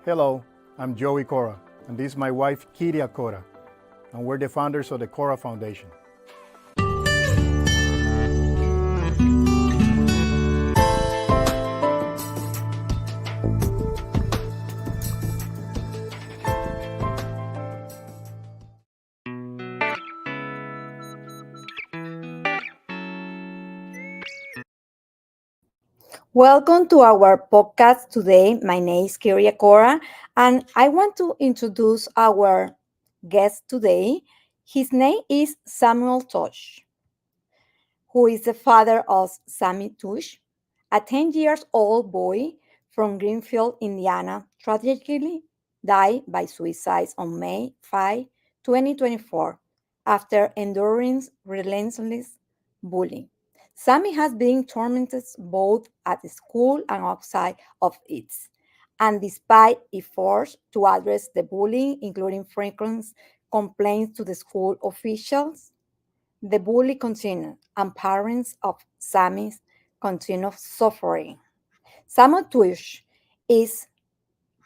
Hello, I'm Joey Cora, and this is my wife, Kiria Cora, and we're the founders of the Cora Foundation. Welcome to our podcast today. My name is Kiria Cora, and I want to introduce our guest today. His name is Samuel Teusch, who is the father of Sammy Teusch, a 10 years old boy from Greenfield, Indiana, tragically died by suicide on May 5, 2024, after enduring relentless bullying. Sammy has been tormented both at school and outside of it. And despite efforts to address the bullying, including frequent complaints to the school officials, the bully continued, and parents of Sammy's continue suffering. Samuel Teusch is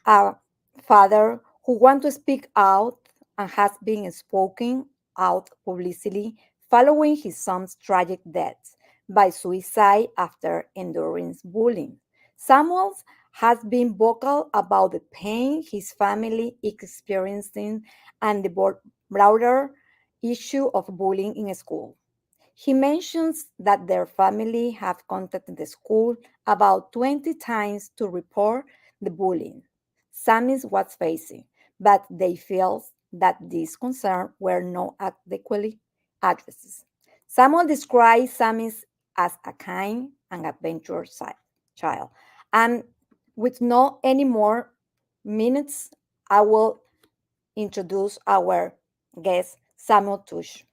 a father who wants to speak out and has been spoken out publicly following his son's tragic death by suicide after enduring bullying. Samuel has been vocal about the pain his family is experiencing and the broader issue of bullying in school. He mentions that their family have contacted the school about 20 times to report the bullying Sammy's was facing, but they feel that these concerns were not adequately addressed. Samuel describes Sammy's as a kind and adventurous child. And with no any more minutes, I will introduce our guest, Samuel Tush.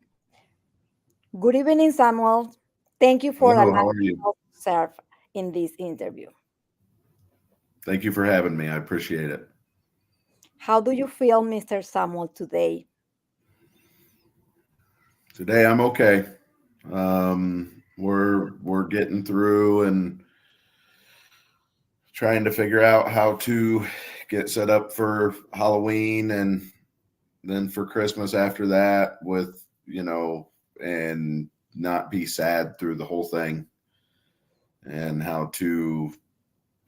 Good evening, Samuel. Thank you for Hello, allowing how are you? us to serve in this interview. Thank you for having me. I appreciate it. How do you feel, Mr. Samuel, today? Today I'm okay. We're getting through and trying to figure out how to get set up for Halloween and then for Christmas after that with, and not be sad through the whole thing and how to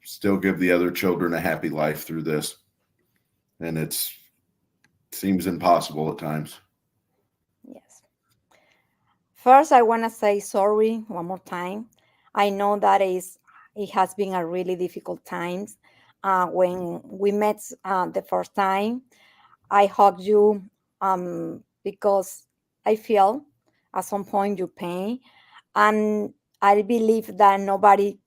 still give the other children a happy life through this. And seems impossible at times. Yes. First, I want to say sorry one more time. I know that it has been a really difficult times. When we met the first time, I hugged you because I feel at some point your pain, and I believe that nobody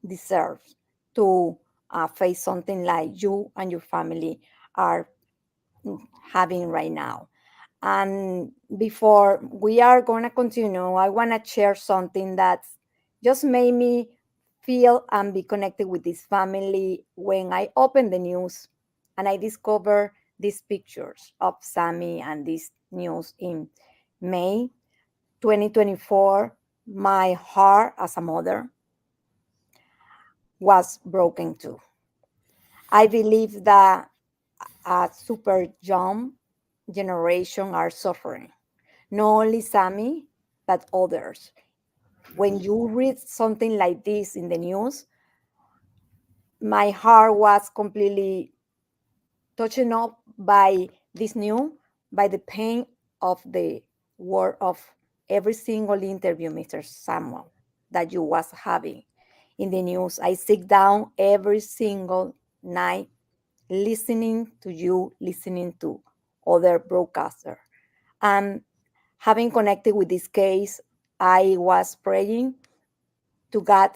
deserves to face something like you and your family are having right now. And before we are going to continue, I want to share something that just made me feel and be connected with this family when I opened the news and I discovered these pictures of Sammy and this news in May 2024. My heart as a mother was broken too. I believe that a super young generation are suffering. Not only Sammy, but others. When you read something like this in the news, my heart was completely touched up by this news, by the pain of the word of every single interview, Mr. Samuel, that you was having in the news. I sit down every single night listening to you, listening to other broadcaster. And having connected with this case, I was praying to God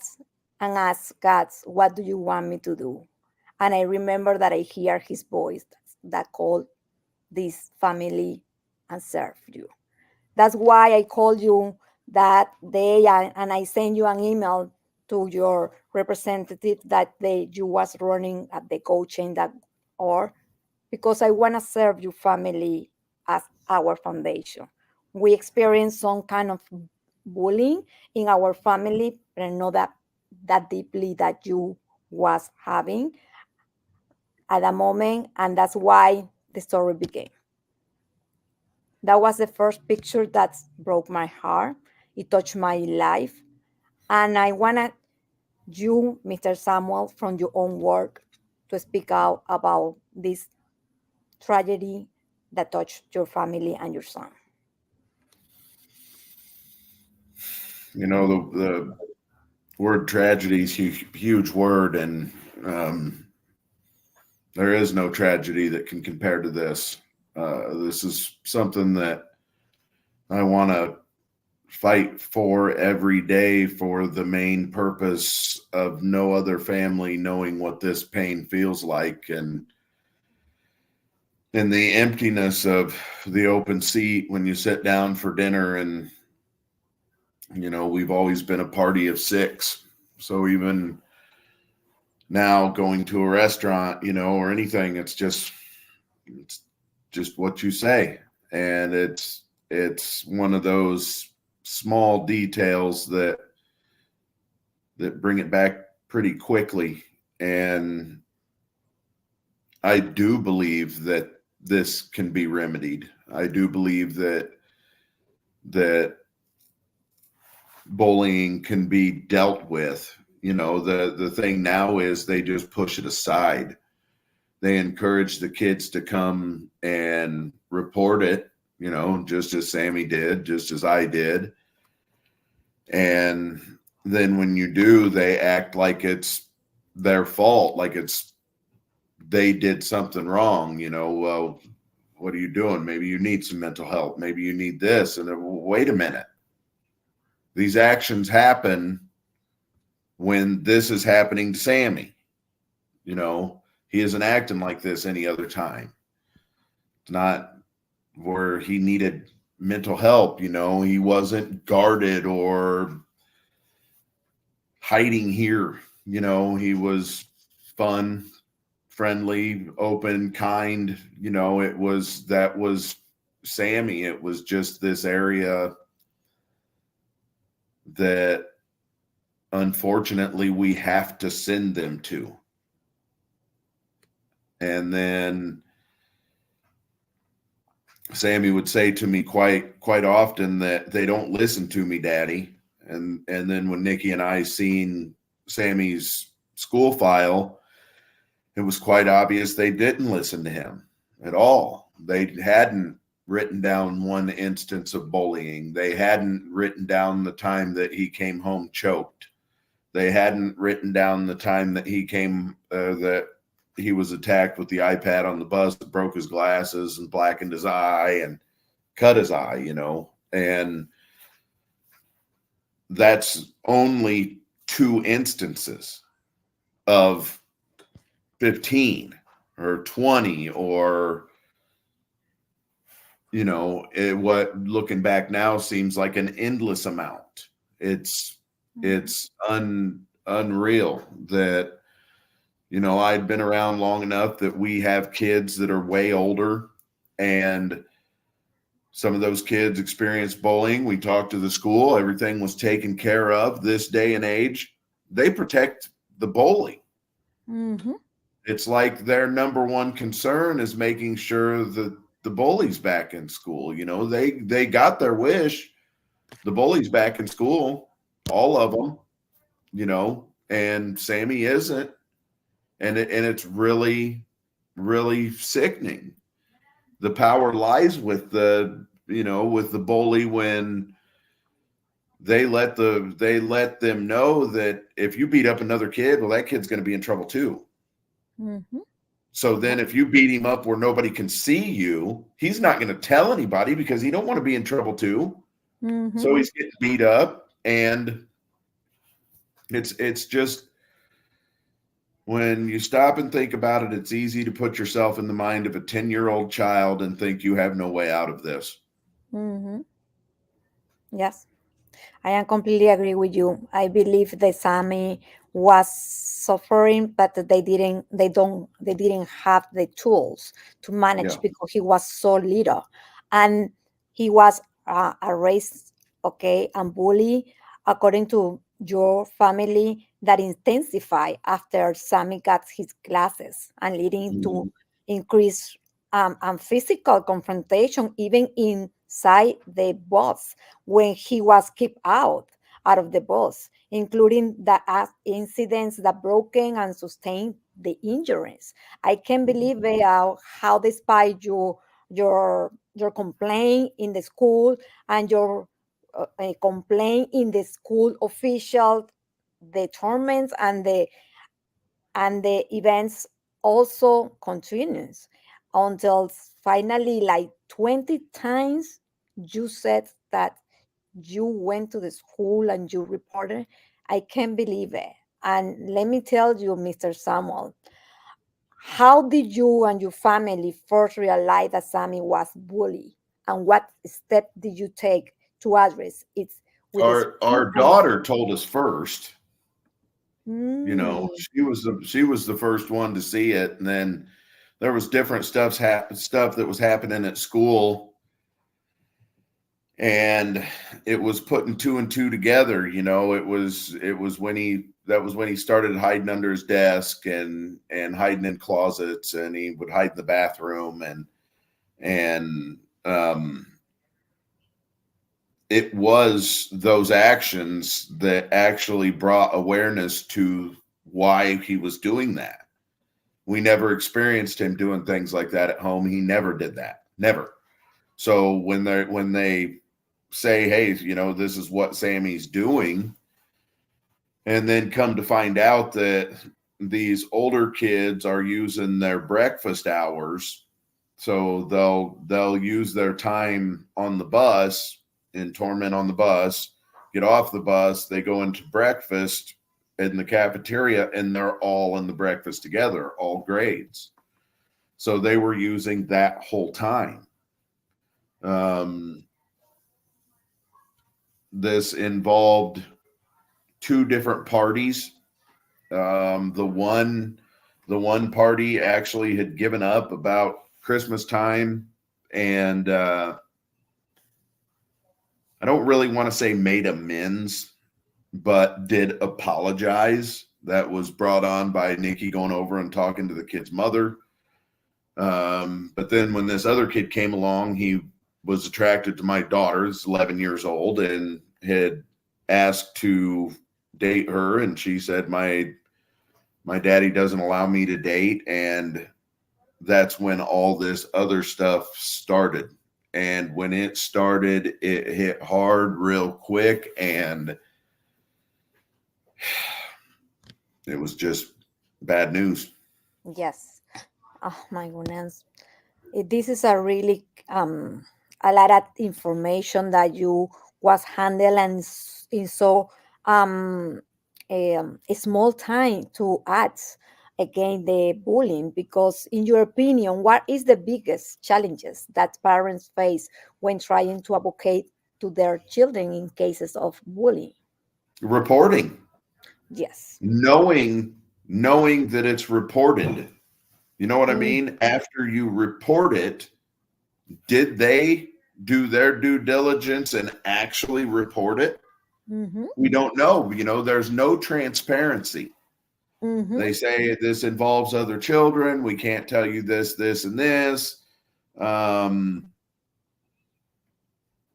and ask God, what do you want me to do? And I remember that I hear his voice that called this family and serve you. That's why I called you that day and I sent you an email to your representative that you was running at the coaching that or because I want to serve your family as our foundation. We experienced some kind of bullying in our family, but I know that deeply that you was having. at a moment, and that's why the story began. That was the first picture that broke my heart. It touched my life. And I want you, Mr. Samuel, from your own work, to speak out about this tragedy that touched your family and your son. You know, the word tragedy is a huge word, and there is no tragedy that can compare to this. This is something that I want to fight for every day, for the main purpose of no other family knowing what this pain feels like, and in the emptiness of the open seat when you sit down for dinner. And you know, we've always been a party of 6, so even now going to a restaurant, you know, or anything, it's just what you say. And it's one of those small details that bring it back pretty quickly. And I do believe that this can be remedied. I do believe that bullying can be dealt with. You know, the thing now is they just push it aside. They encourage the kids to come and report it, you know, just as Sammy did, just as I did. And then when you do, they act like it's their fault, like they did something wrong. You know, well, what are you doing? Maybe you need some mental help. Maybe you need this. And then, wait a minute. These actions happen when this is happening to Sammy. You know, he isn't acting like this any other time. It's not where he needed mental help. You know, he wasn't guarded or hiding here. You know, he was fun, friendly, open, kind. You know, that was Sammy. It was just this area that unfortunately we have to send them to. And then Sammy would say to me quite often that they don't listen to me, Daddy. And then when Nikki and I seen Sammy's school file, it was quite obvious they didn't listen to him at all. They hadn't written down one instance of bullying. They hadn't written down the time that he came home choked. They hadn't written down the time that that he was attacked with the iPad on the bus, that broke his glasses and blackened his eye and cut his eye, you know. And that's only 2 instances of 15 or 20, or, you know, what looking back now seems like an endless amount. It's unreal that, you know, I'd been around long enough that we have kids that are way older, and some of those kids experienced bullying. We talked to the school, everything was taken care of. This day and age, they protect the bully. Mm-hmm. It's like their number one concern is making sure that the bully's back in school. You know, they got their wish. The bully's back in school, all of them, you know, and Sammy isn't. And it's really, really sickening. The power lies with the bully when they let them know that if you beat up another kid, well, that kid's going to be in trouble too. Mm-hmm. So then if you beat him up where nobody can see you, he's not going to tell anybody because he don't want to be in trouble too. Mm-hmm. So he's getting beat up, and it's just, when you stop and think about it, it's easy to put yourself in the mind of a 10-year-old child and think you have no way out of this. Mm-hmm. Yes, I am completely agree with you. I believe that Sammy was suffering, but they didn't have the tools to manage Yeah. because he was so little, and he was raised, okay, and bully according to your family that intensified after Sammy got his glasses and leading to Mhm. increased and physical confrontation even inside the bus when he was kicked out of the bus, including the incidents that broken and sustained the injuries. I can't believe how despite your complaint in the school and your a complaint in the school official, the torments and the events also continues until finally, like 20 times, you said that you went to the school and you reported. I can't believe it. And let me tell you, Mr. Samuel, how did you and your family first realize that Sammy was bullied? And what step did you take to address it with the school Our and the daughter told us first. You know, Mm, she was the first one to see it, and then there was different stuff that was happening at school, and it was putting two and two together. You know, it was when he started hiding under his desk and hiding in closets, and he would hide in the bathroom, and it was those actions that actually brought awareness to why he was doing that. We never experienced him doing things like that at home. He never did that. Never. So when they say, hey, you know, this is what Sammy's doing, and then come to find out that these older kids are using their breakfast hours, so they'll use their time on the bus in torment on the bus, get off the bus, they go into breakfast in the cafeteria, and they're all in the breakfast together, all grades. So they were using that whole time. Um, this involved two different parties. The one party actually had given up about Christmas time, and I don't really want to say made amends, but did apologize. That was brought on by Nikki going over and talking to the kid's mother. But then when this other kid came along, he was attracted to my daughter, who's 11 years old, and had asked to date her. And she said, my daddy doesn't allow me to date. And that's when all this other stuff started. And when it started, it hit hard real quick. And it was just bad news. yes. Oh my goodness. This is a really a lot of information that you was handled and in so a small time to add again the bullying, because in your opinion, what is the biggest challenges that parents face when trying to advocate to their children in cases of bullying? Reporting, Yes. knowing that it's reported. You know what I Mm-hmm. mean? After you report it, did they do their due diligence and actually report it? Mm-hmm. We don't know. You know, there's no transparency. Mm-hmm. They say this involves other children. We can't tell you this, this, and this. Um,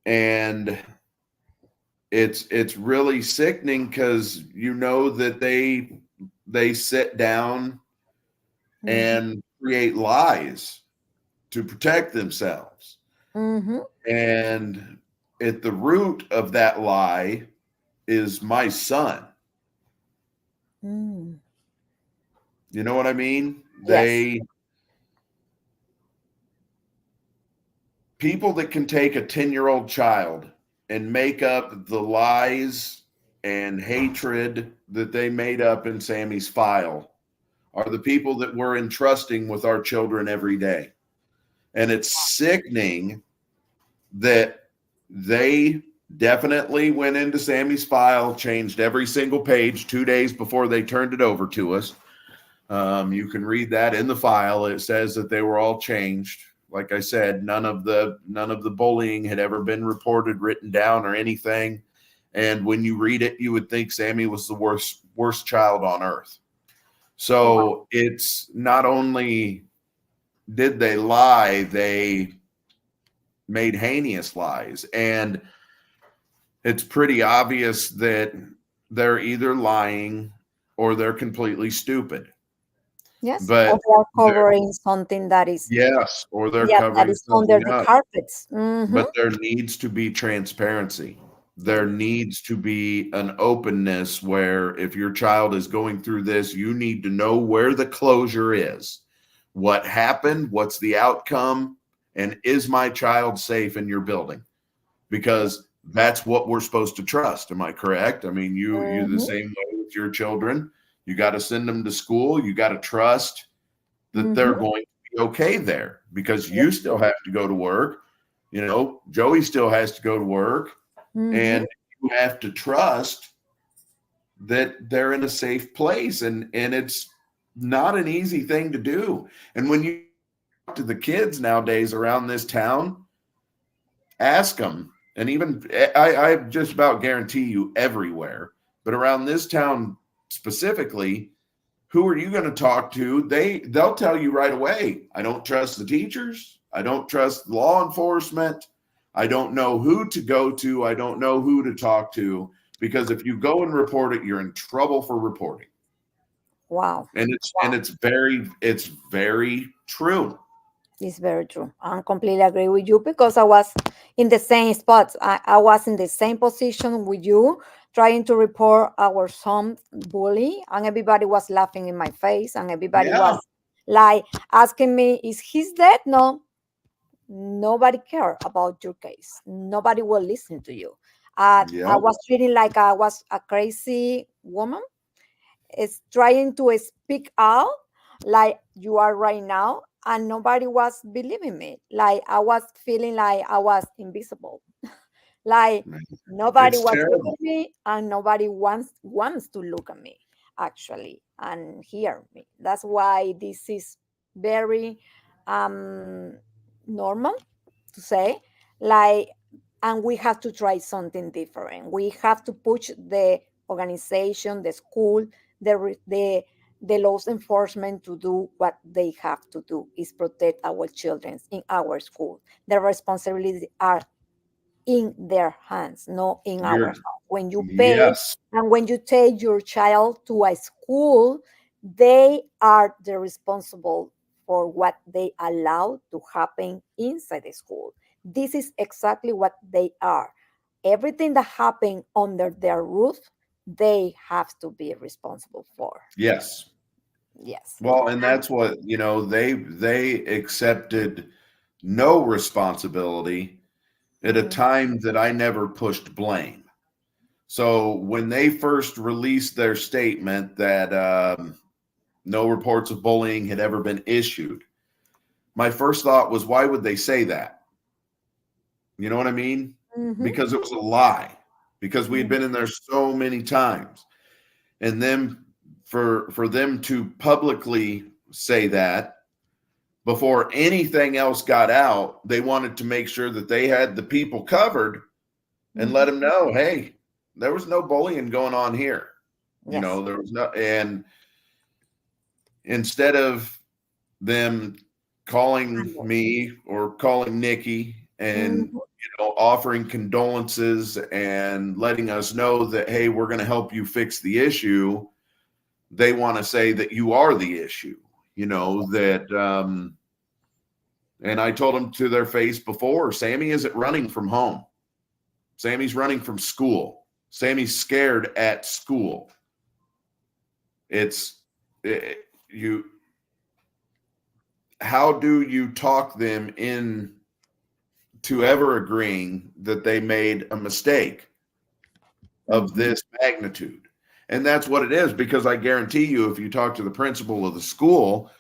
and it's really sickening because you know that they sit down Mm-hmm. and create lies to protect themselves. Mm-hmm. And at the root of that lie is my son. Mm. You know what I mean? Yes. They People that can take a 10-year-old child and make up the lies and hatred that they made up in Sammy's file are the people that we're entrusting with our children every day. And it's sickening that they definitely went into Sammy's file, changed every single page 2 days before they turned it over to us. You can read that in the file. It says that they were all changed. Like I said, none of the bullying had ever been reported, written down, or anything. And when you read it, you would think Sammy was the worst child on earth. So it's not only did they lie, they made heinous lies. And it's pretty obvious that they're either lying or they're completely stupid. Yes, or But they are covering something that is, yes, or they're yeah, that covering is under something the up. carpets. Mm-hmm. But there needs to be transparency. There needs to be an openness where if your child is going through this, you need to know where the closure is. What happened? What's the outcome? And is my child safe in your building? Because that's what we're supposed to trust. Am I correct? I mean, you the same way with your children. You got to send them to school. You got to trust that they're going to be okay there, because you still have to go to work. You know, Joey still has to go to work, and you have to trust that they're in a safe place. And it's not an easy thing to do. And when you talk to the kids nowadays around this town, ask them, and even I just about guarantee you everywhere, but around this town specifically, who are you going to talk to? They'll tell you right away, I don't trust the teachers. I don't trust law enforcement. I don't know who to go to. I don't know who to talk to, because if you go and report it, you're in trouble for reporting. Wow. And it's very true. It's very true. I completely agree with you, because I was in the same spot. I was in the same position with you, trying to report our son bully, and everybody was laughing in my face, and everybody was like asking me, is he dead? No, nobody care about your case. Nobody will listen to you. I was treating like I was a crazy woman. It's trying to speak out like you are right now, and nobody was believing me. Like I was feeling like I was invisible. Like nobody It's was looking terrible. at me, and nobody wants to look at me actually and hear me. That's why this is very normal to say, like, and we have to try something different. We have to push the organization, the school, the laws enforcement to do what they have to do, is protect our children in our school. The responsibilities are in their hands, not in our house. When you pay and when you take your child to a school, they are the responsible for what they allow to happen inside the school. This is exactly what they are. Everything that happened under their roof, they have to be responsible for. Yes. Yes. Well, and that's what, they accepted no responsibility at a time that I never pushed blame. So when they first released their statement that no reports of bullying had ever been issued, my first thought was, why would they say that? You know what I mean? Because it was a lie, because we had been in there so many times. And then for them to publicly say that before anything else got out, they wanted to make sure that they had the people covered and let them know, hey, there was no bullying going on here. Yes. There was no, and instead of them calling me or calling Nikki and offering condolences and letting us know that, hey, we're going to help you fix the issue, they want to say that you are the issue. That and I told them to their face before, Sammy isn't running from home. Sammy's running from school. Sammy's scared at school. How do you talk them in to ever agreeing that they made a mistake of this magnitude? And that's what it is, because I guarantee you, if you talk to the principal of the school,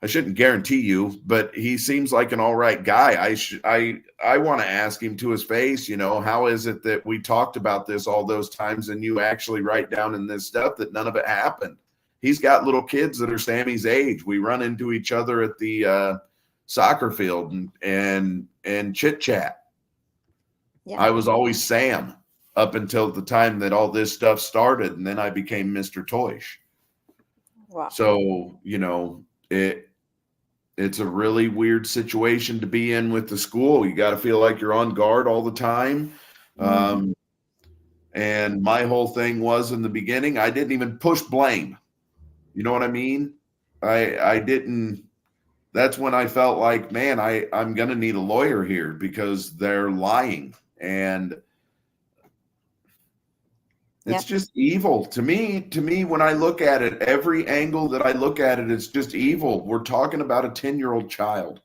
I shouldn't guarantee you, but he seems like an all right guy. I want to ask him to his face, how is it that we talked about this all those times and you actually write down in this stuff that none of it happened? He's got little kids that are Sammy's age. We run into each other at the soccer field and chit chat. Yeah. I was always Sam up until the time that all this stuff started, and then I became Mr. Teusch. Wow. So, it's a really weird situation to be in with the school. You got to feel like you're on guard all the time. And my whole thing was, in the beginning, I didn't even push blame. You know what I mean? I didn't. That's when I felt like, man, I'm going to need a lawyer here because they're lying. And it's just evil to me. When I look at it, every angle that I look at it, it's just evil. We're talking about a 10-year-old child.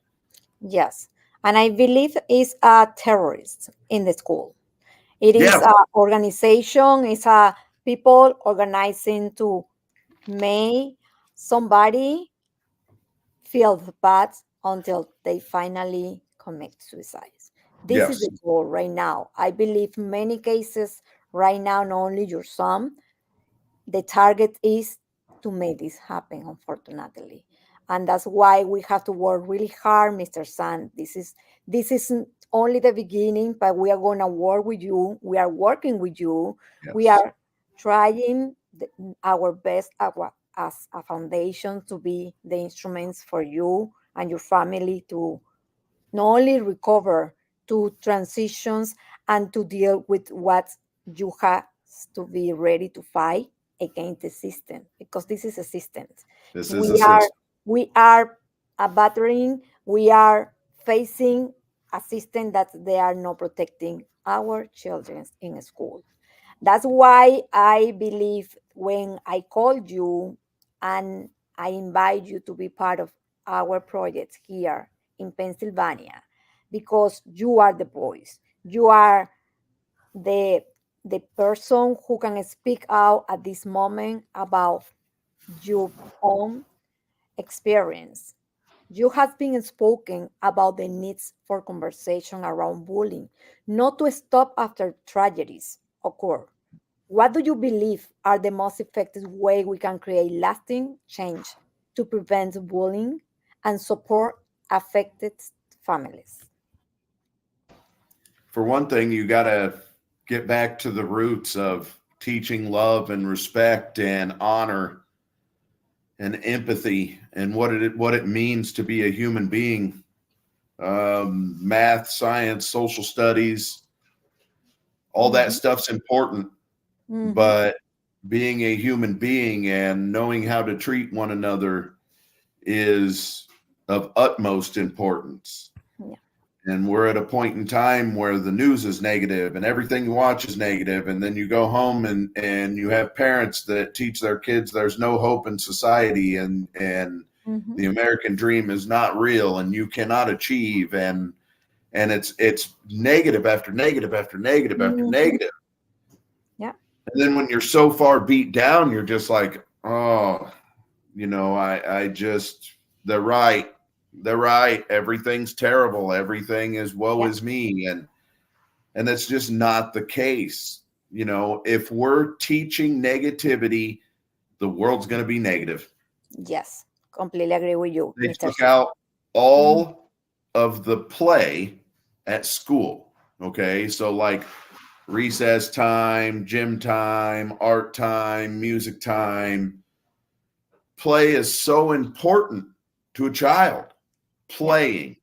Yes. And I believe it's a terrorist in the school. It is Yeah. an organization, it's a people organizing to make somebody feel bad until they finally commit suicide. This is Yes. the goal right now. I believe many cases right now, not only your son, the target is to make this happen, unfortunately. And that's why we have to work really hard, Mr. San. This isn't only the beginning, but we are going to work with you. We are working with you. Yes. We are trying our best as a foundation to be the instruments for you and your family to not only recover, to transitions and to deal with what you have to be ready to fight against the system, because this is a system. This we is a are system. we are a battering, we are facing a system that they are not protecting our children in school. That's why I believe when I called you and I invite you to be part of our project here in Pennsylvania, because you are the voice. You are the person who can speak out at this moment about your own experience. You have been spoken about the needs for conversation around bullying, not to stop after tragedies occur. What do you believe are the most effective way we can create lasting change to prevent bullying and support affected families? For one thing, you got to get back to the roots of teaching love and respect and honor and empathy and what it means to be a human being. Math, science, social studies, all that stuff's important, but being a human being and knowing how to treat one another is of utmost importance. Yeah. And we're at a point in time where the news is negative and everything you watch is negative. And then you go home and you have parents that teach their kids there's no hope in society and the American dream is not real and you cannot achieve. And it's negative after negative after negative after negative. Yeah. And then when you're so far beat down, you're just like, oh, I just, they're right. They're right. Everything's terrible. Everything is woe is me. And that's just not the case. If we're teaching negativity, the world's going to be negative. Yes, completely agree with you, They Mr. took out all of the play at school. Okay. So like recess time, gym time, art time, music time. Play is so important to a child. Playing.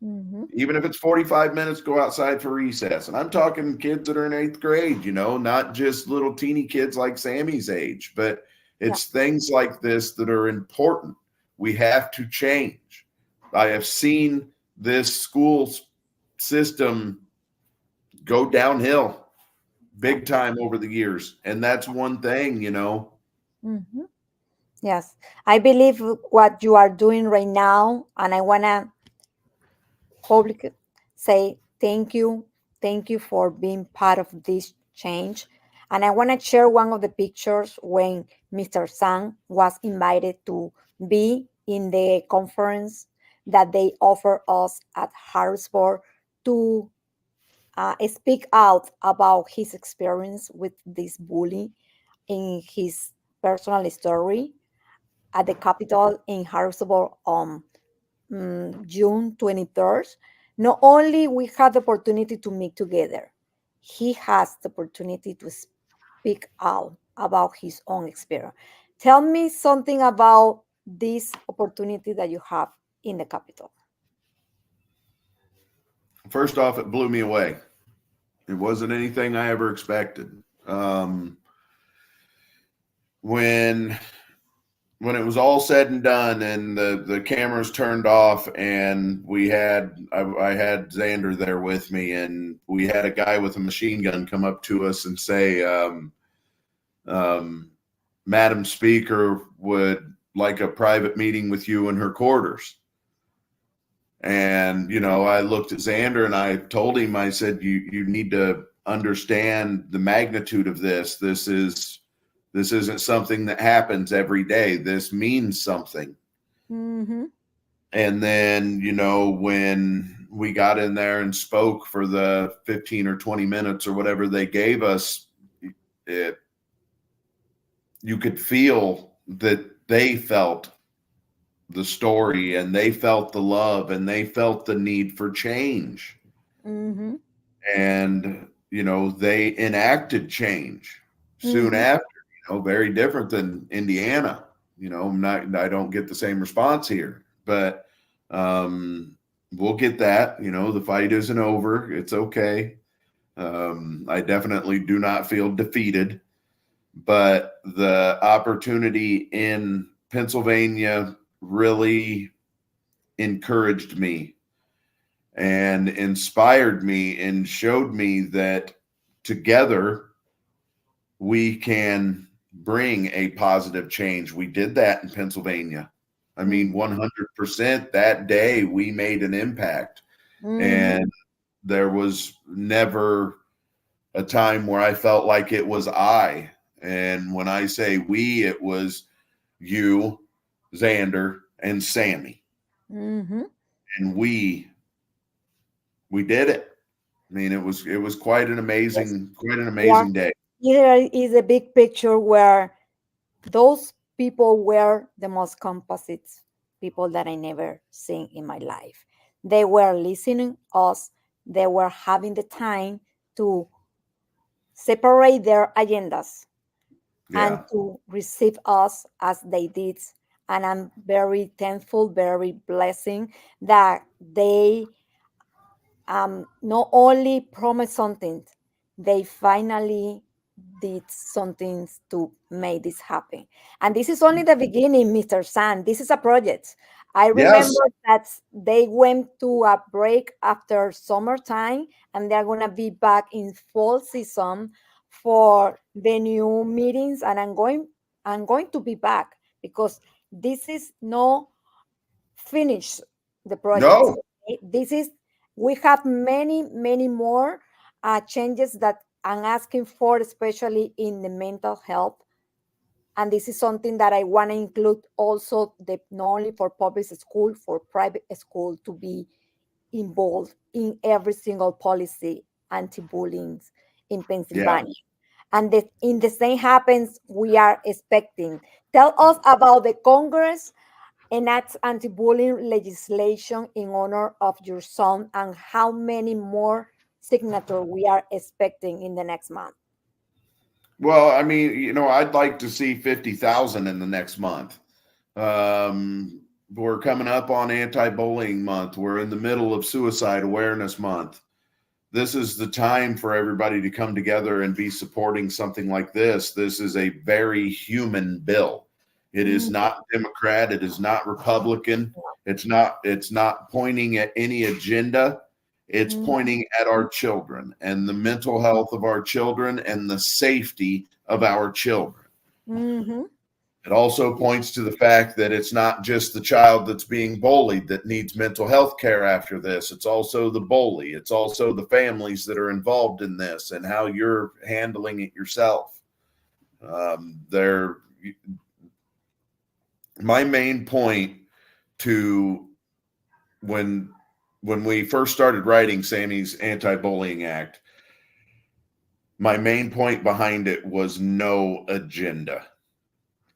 Even if it's 45 minutes, go outside for recess. And I'm talking kids that are in 8th grade, not just little teeny kids like Sammy's age, but it's things like this that are important. We have to change. I have seen this school system go downhill big time over the years. And that's one thing, Yes, I believe what you are doing right now, and I want to publicly say thank you. Thank you for being part of this change. And I want to share one of the pictures when Mr. Sang was invited to be in the conference that they offer us at Harrisburg to speak out about his experience with this bully in his personal story at the Capitol in Harrisburg on June 23rd. Not only we had the opportunity to meet together, he has the opportunity to speak out about his own experience. Tell me something about this opportunity that you have in the Capitol. First off, it blew me away. It wasn't anything I ever expected. When it was all said and done and the cameras turned off and I had Xander there with me, and we had a guy with a machine gun come up to us and say, Madam Speaker would like a private meeting with you in her quarters. And, I looked at Xander and I told him, I said, you need to understand the magnitude of this. This isn't something that happens every day. This means something. Mm-hmm. And then, when we got in there and spoke for the 15 or 20 minutes or whatever they gave us, you could feel that they felt the story and they felt the love and they felt the need for change. Mm-hmm. And, they enacted change soon Mm-hmm. after, very different than Indiana. I don't get the same response here, but we'll get that. The fight isn't over. It's okay. I definitely do not feel defeated, but the opportunity in Pennsylvania really encouraged me and inspired me and showed me that together we can bring a positive change. We did that in Pennsylvania. I mean, 100% that day we made an impact. Mm-hmm. And there was never a time where I felt like it was I. And when I say we, it was you, Xander, and Sammy. Mm-hmm. And we did it. I mean, it was quite an amazing day. Here is a big picture where those people were the most composite people that I never seen in my life. They were listening us. They were having the time to separate their agendas and Yeah. to receive us as they did. And I'm very thankful, very blessing that they not only promised something, they finally did something to make this happen. And this is only the beginning, Mr. San. This is a project. I Yes. remember that they went to a break after summertime and they're going to be back in fall season for the new meetings. And I'm going to be back because this is no finish the project. No. This is we have many more changes that I'm asking for, especially in the mental health. And this is something that I want to include also not only for public school, for private school to be involved in every single policy anti-bullying in Yeah. Pennsylvania. And in the same happens, we are expecting. Tell us about the Congress enacts anti-bullying legislation in honor of your son, and how many more signatures we are expecting in the next month. Well, I mean, I'd like to see 50,000 in the next month. We're coming up on anti-bullying month. We're in the middle of suicide awareness month. This is the time for everybody to come together and be supporting something like this. This is a very human bill. It is not Democrat. It is not Republican. It's not pointing at any agenda. It's pointing at our children and the mental health of our children and the safety of our children. Mm-hmm. It also points to the fact that it's not just the child that's being bullied that needs mental health care after this. It's also the bully. It's also the families that are involved in this and how you're handling it yourself. My main point to when we first started writing Sammy's Anti-Bullying Act, my main point behind it was no agenda.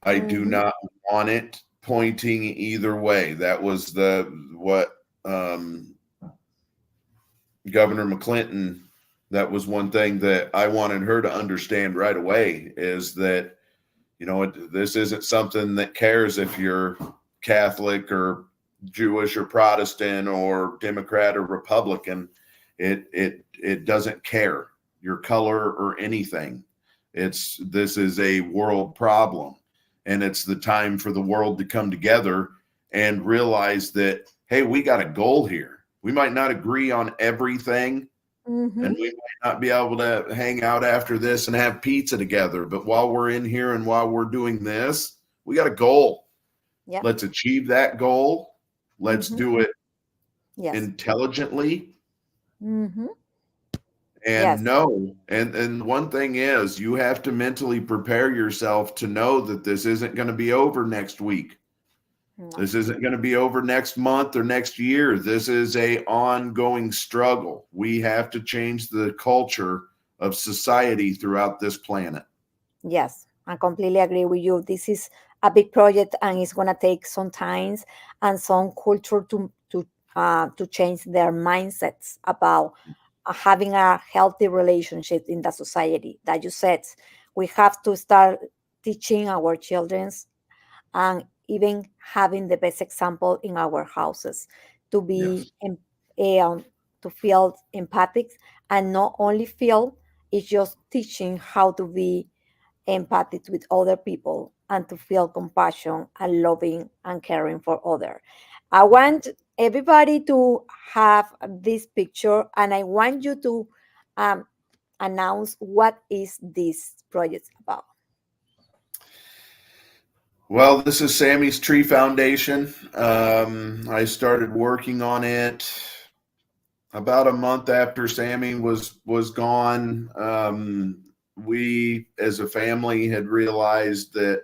I do not want it pointing either way. That was what Governor McClinton That was one thing that I wanted her to understand right away, is that, this isn't something that cares if you're Catholic or Jewish or Protestant or Democrat or Republican. It doesn't care your color or anything. This is a world problem, and it's the time for the world to come together and realize that, hey, we got a goal here. We might not agree on everything, Mm-hmm. and we might not be able to hang out after this and have pizza together. But while we're in here and while we're doing this, we got a goal. Yeah. Let's achieve that goal. Let's do it intelligently. Mm-hmm. And and one thing is, you have to mentally prepare yourself to know that this isn't going to be over next week. No. This isn't going to be over next month or next year. This is a ongoing struggle. We have to change the culture of society throughout this planet. Yes, I completely agree with you. This is a big project, and it's gonna take some time and some culture to change their mindsets about having a healthy relationship in the society. That you said, we have to start teaching our children and even having the best example in our houses to be to feel empathic, and not only feel, it's just teaching how to be empathic with other people and to feel compassion and loving and caring for others. I want everybody to have this picture, and I want you to um, announce what is this project about. Well, this is Sammy's Tree Foundation. I started working on it about a month after Sammy was gone. We, as a family, had realized that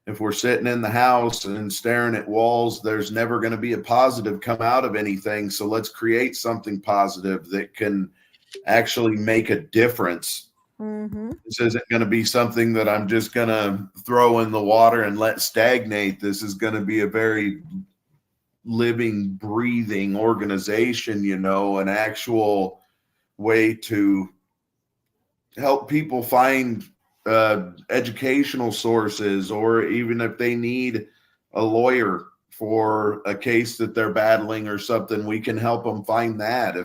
if we're sitting in the house and staring at walls, there's never going to be a positive come out of anything. So let's create something positive that can actually make a difference. Mm-hmm. This isn't going to be something that I'm just going to throw in the water and let stagnate. This is going to be a very living, breathing organization, an actual way to help people find educational sources, or even if they need a lawyer for a case that they're battling or something, we can help them find that.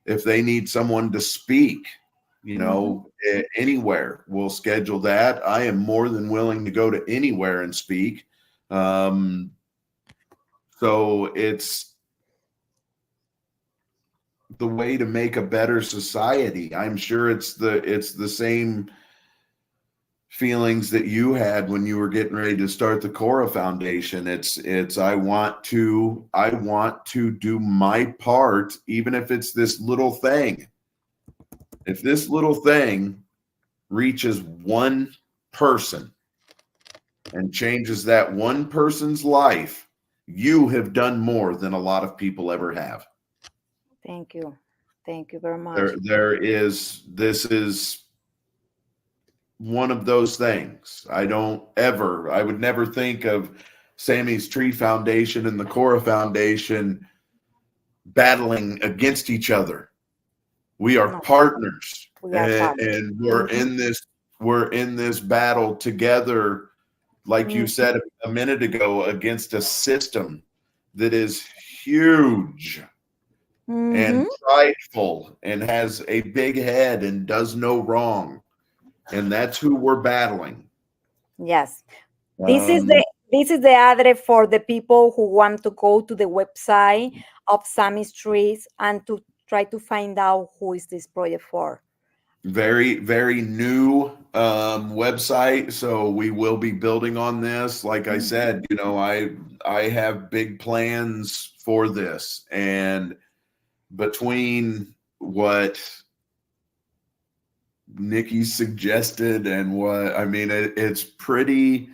If they need someone to speak, anywhere, we'll schedule that. I am more than willing to go to anywhere and speak. So it's the way to make a better society. I'm sure it's the same feelings that you had when you were getting ready to start the Cora Foundation. It's I want to do my part, even if it's this little thing. If this little thing reaches one person and changes that one person's life, you have done more than a lot of people ever have. Thank you. Thank you very much. This is one of those things. I would never think of Sammy's Tree Foundation and the Cora Foundation battling against each other. We are partners. We are partners. And we're in this battle together, like you said a minute ago, against a system that is huge and prideful and has a big head and does no wrong. And that's who we're battling. Yes. This is the address for the people who want to go to the website of Sammy's Trees and to try to find out who is this project for. Very, very new website. So we will be building on this. Like I said, I have big plans for this. And between what Nikki suggested and it's pretty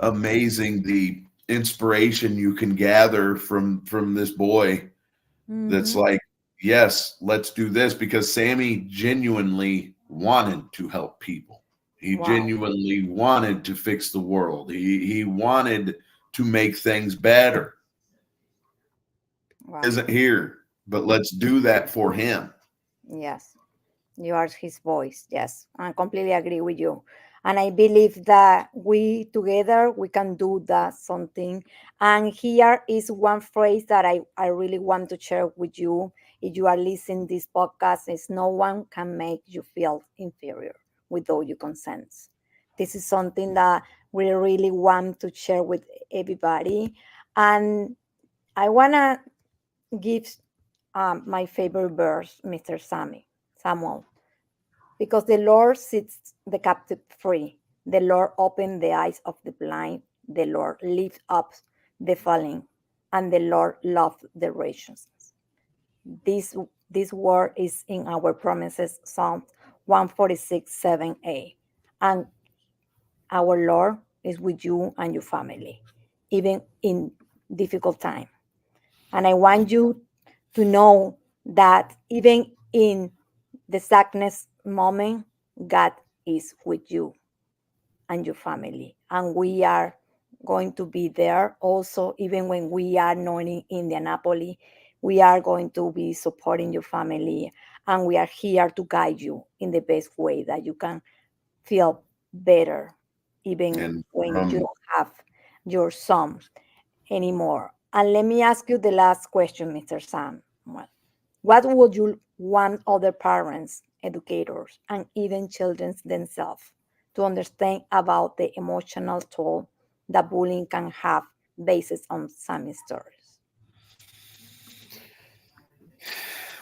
amazing the inspiration you can gather from this boy. That's like, yes, let's do this, because Sammy genuinely wanted to help people. He genuinely wanted to fix the world. He wanted to make things better. Isn't here. but let's do that for him. Yes, you are his voice. Yes, I completely agree with you. And I believe that we together we can do that something. And here is one phrase that I really want to share with you. If you are listening this podcast, is no one can make you feel inferior without your consent. This is something that we really want to share with everybody. And I wanna give my favorite verse, Mr. Samuel, because the Lord sets the captive free. The Lord opened the eyes of the blind. The Lord lifts up the falling, and the Lord loves the righteous. This this word is in our promises, Psalm 146, 7a. And our Lord is with you and your family, even in difficult time. And I want you to know that even in the sadness moment, God is with you and your family. And we are going to be there also, even when we are not in Indianapolis. We are going to be supporting your family, and we are here to guide you in the best way that you can feel better, even And when you from don't have your son anymore. And let me ask you the last question, Mr. Sam. Well, what would you want other parents, educators, and even children themselves to understand about the emotional toll that bullying can have based on some stories?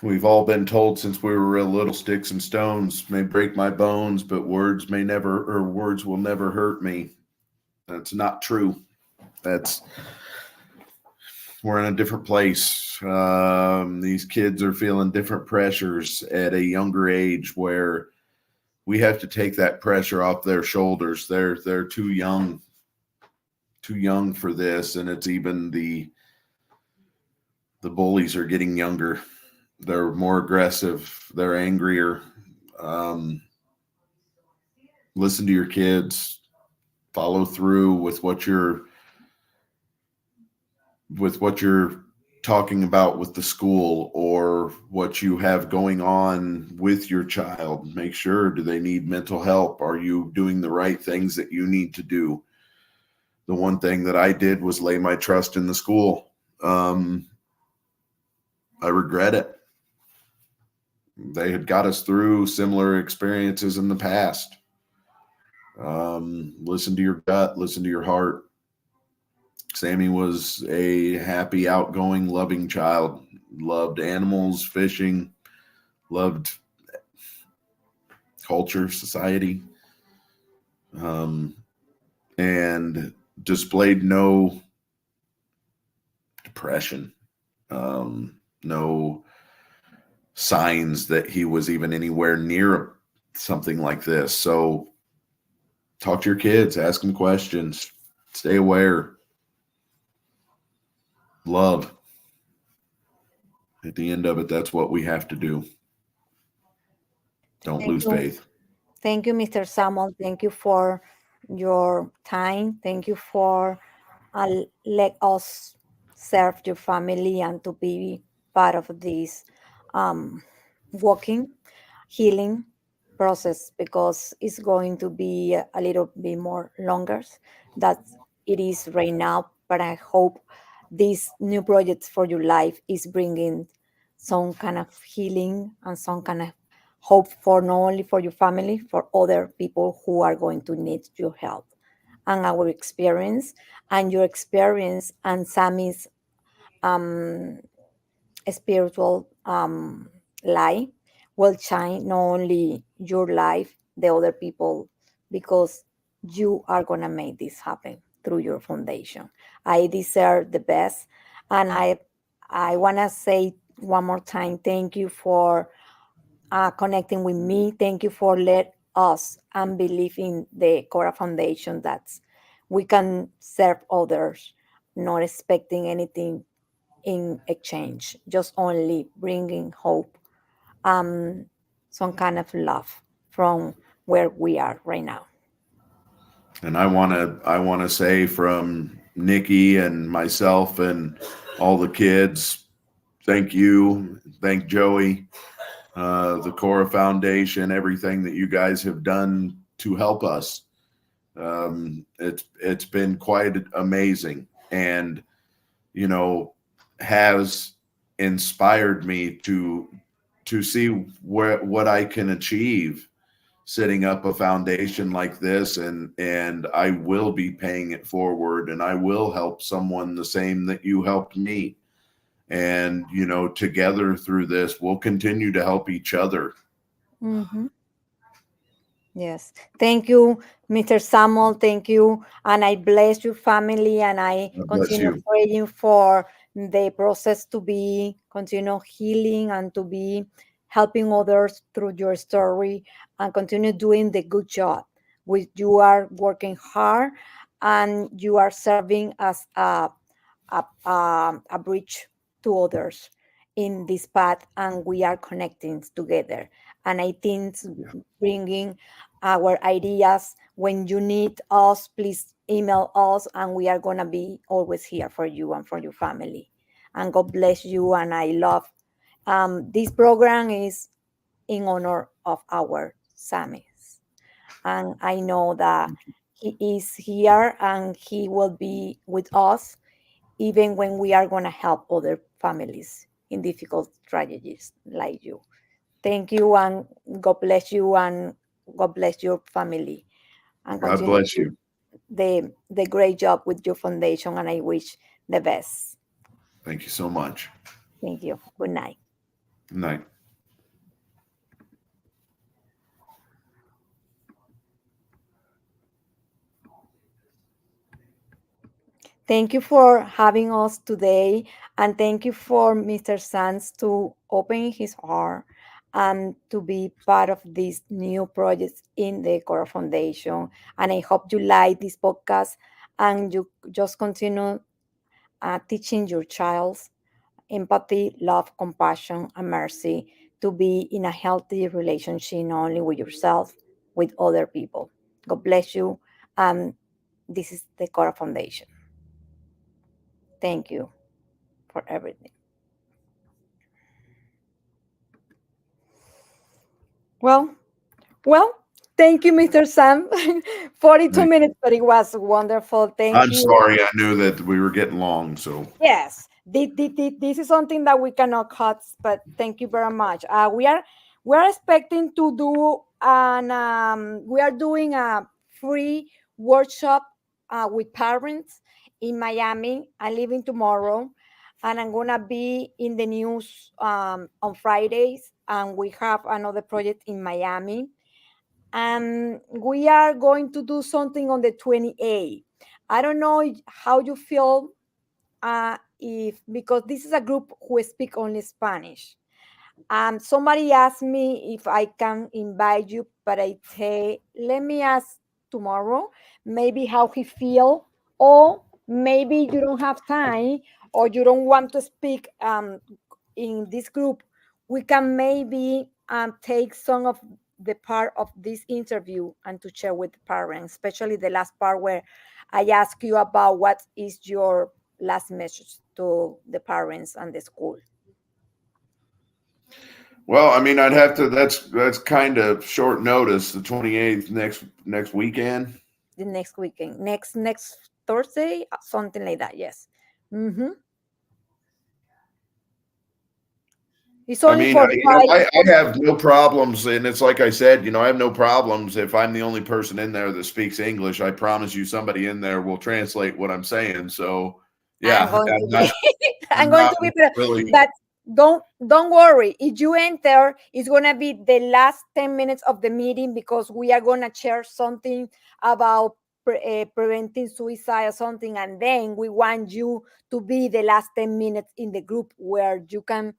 we've all been told since we were real little, sticks and stones may break my bones, but words will never hurt me. That's not true. That's We're in a different place. These kids are feeling different pressures at a younger age where we have to take that pressure off their shoulders. They're too young for this, and it's even the bullies are getting younger. They're more aggressive. They're angrier. Listen to your kids. Follow through with what you're talking about with the school or what you have going on with your child. Make sure, do they need mental help? Are you doing the right things that you need to do? The one thing that I did was lay my trust in the school. I regret it. They had got us through similar experiences in the past. Listen to your gut, listen to your heart. Sammy was a happy, outgoing, loving child. Loved animals, fishing, loved culture, society, and displayed no depression, no signs that he was even anywhere near something like this. So talk to your kids, ask them questions, stay aware, love. At the end of it, that's what we have to do. Don't Thank lose you. faith. Thank you, Mr. Samuel. Thank you for your time. Thank you for let us serve your family and to be part of this um, walking, healing process, because it's going to be a little bit more longer that it is right now. But I hope this new project for your life is bringing some kind of healing and some kind of hope for not only for your family, for other people who are going to need your help. And our experience and your experience and Sammy's um, spiritual life will shine not only your life, the other people, because you are gonna make this happen through your foundation. I deserve the best, and I wanna say one more time, thank you for connecting with me. Thank you for let us and believe in the Cora Foundation that we can serve others, not expecting anything in exchange, just only bringing hope, some kind of love from where we are right now. And I want to say from Nikki and myself and all the kids, thank you. Thank Joey, the Cora Foundation, everything that you guys have done to help us. It's been quite amazing, and has inspired me to see what I can achieve setting up a foundation like this, and I will be paying it forward, and I will help someone the same that you helped me. And together through this, we'll continue to help each other. Mm-hmm. Yes. Thank you, Mr. Samuel. Thank you. And I bless your family, and I God bless continue you. praying for the process to be continue healing and to be helping others through your story, and continue doing the good job. Which you are working hard, and you are serving as a bridge to others in this path, and we are connecting together. And I think bringing our ideas, when you need us, please email us, and we are going to be always here for you and for your family. And God bless you. And I love this program is in honor of our Samis, and I know that he is here and he will be with us even when we are going to help other families in difficult tragedies like you. Thank you, and God bless you, and God bless your family, and God continue bless you. the great job with your foundation, and I wish the best. Thank you so much. Thank you. Good night. Good night. Thank you for having us today, and thank you for Mr. Sands to open his heart and to be part of this new project in the Cora Foundation. And I hope you like this podcast, and you just continue teaching your child empathy, love, compassion, and mercy to be in a healthy relationship, not only with yourself, with other people. God bless you. This is the Cora Foundation. Thank you for everything. Well, well, thank you, Mr. Sam. 42 Thank you. minutes, but it was wonderful. Thank I'm you. sorry. I knew that we were getting long, so Yes, this is something that we cannot cut, but thank you very much. We are expecting to do an we are doing a free workshop with parents in Miami. I'm leaving tomorrow, and I'm gonna be in the news on Fridays, and we have another project in Miami, and we are going to do something on the 28th. I don't know how you feel, if because this is a group who speak only Spanish. Somebody asked me if I can invite you, but I say let me ask tomorrow, maybe how he feel, or maybe you don't have time, or you don't want to speak in this group. We can maybe take some of the part of this interview and to share with the parents, especially the last part where I ask you about what is your last message to the parents and the school. well, I mean, I'd have to. That's kind of short notice. The 28th next weekend. The next weekend, next Thursday, something like that. Yes. Mm-hmm. It's I only mean, for I have no problems, and it's like I said, I have no problems if I'm the only person in there that speaks English. I promise you, somebody in there will translate what I'm saying. So, I'm yeah, going to be I'm I'm going not to be really. but don't worry. If you enter, it's gonna be the last 10 minutes of the meeting, because we are gonna share something about preventing suicide or something, and then we want you to be the last 10 minutes in the group where you can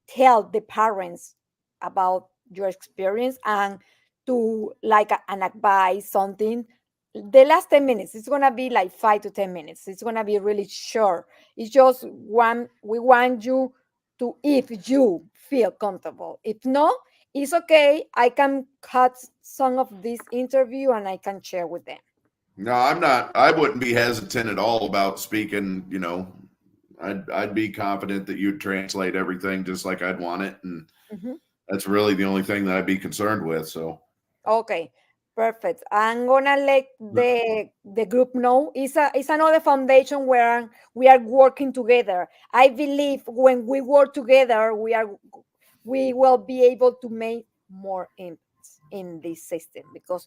tell the parents about your experience, and to like an advice something. The last 10 minutes, it's going to be like 5 to 10 minutes. It's going to be really short. It's just one, we want you to, if you feel comfortable. If not, it's okay. I can cut some of this interview and I can share with them. No, I'm not. I wouldn't be hesitant at all about speaking. I'd be confident that you'd translate everything just like I'd want it, and Mhm. that's really the only thing that I'd be concerned with. So Okay, perfect. I'm gonna let the group know. It's another foundation where we are working together. I believe when we work together, we will be able to make more impacts in this system, because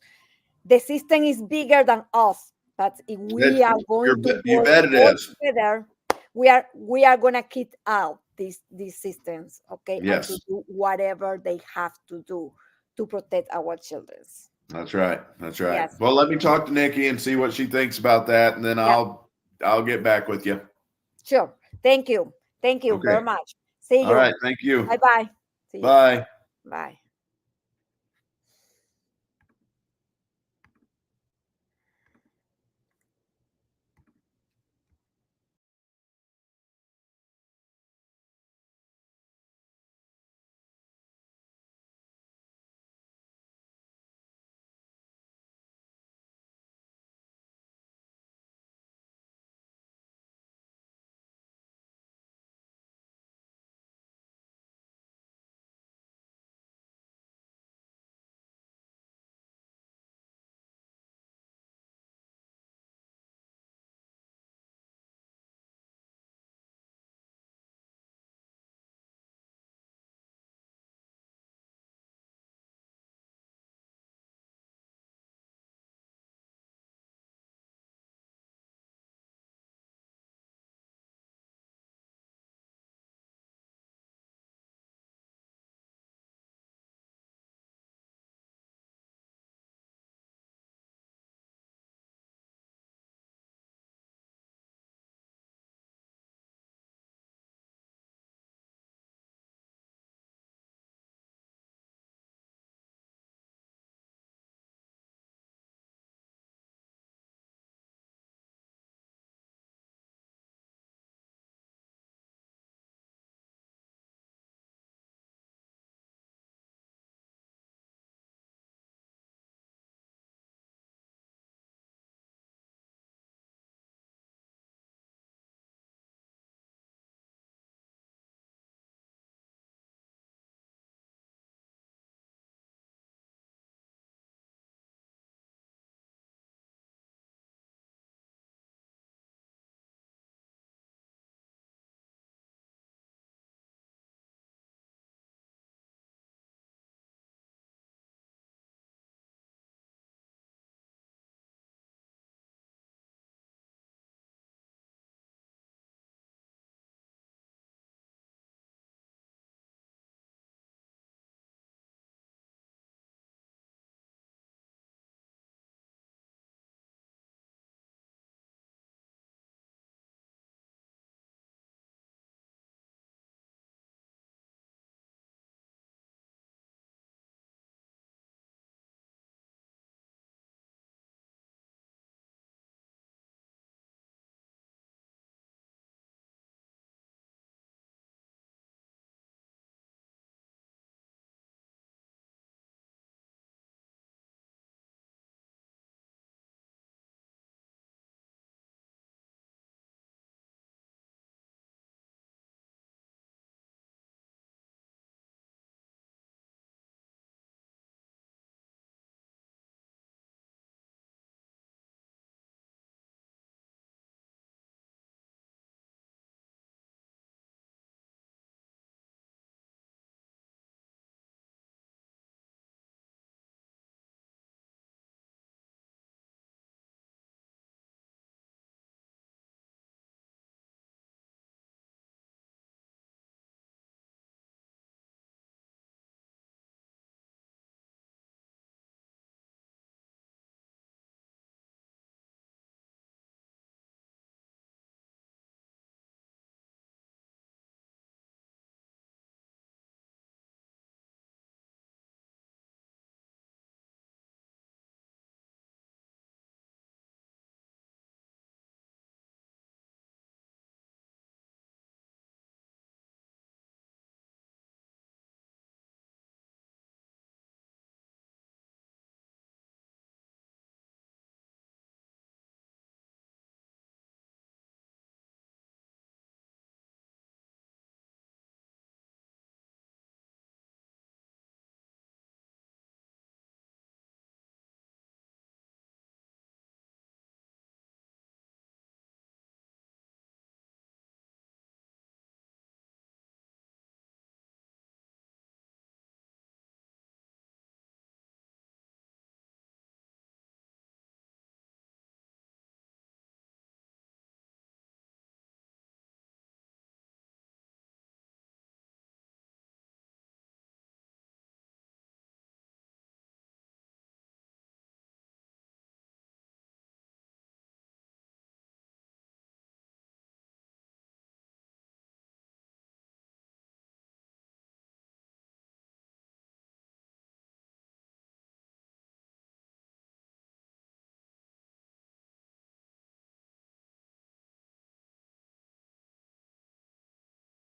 the system is bigger than us. But if we are going to you work bet it all is. together, we are gonna kick out these systems, okay, and to Yes, do whatever they have to do to protect our children. that's right. That's right. Yes. Well, let me talk to Nikki and see what she thinks about that, and then Yeah. I'll get back with you. Sure. Thank you. Thank you very Okay. much. See All you. right. Thank you. Bye bye. See you. Bye. Bye.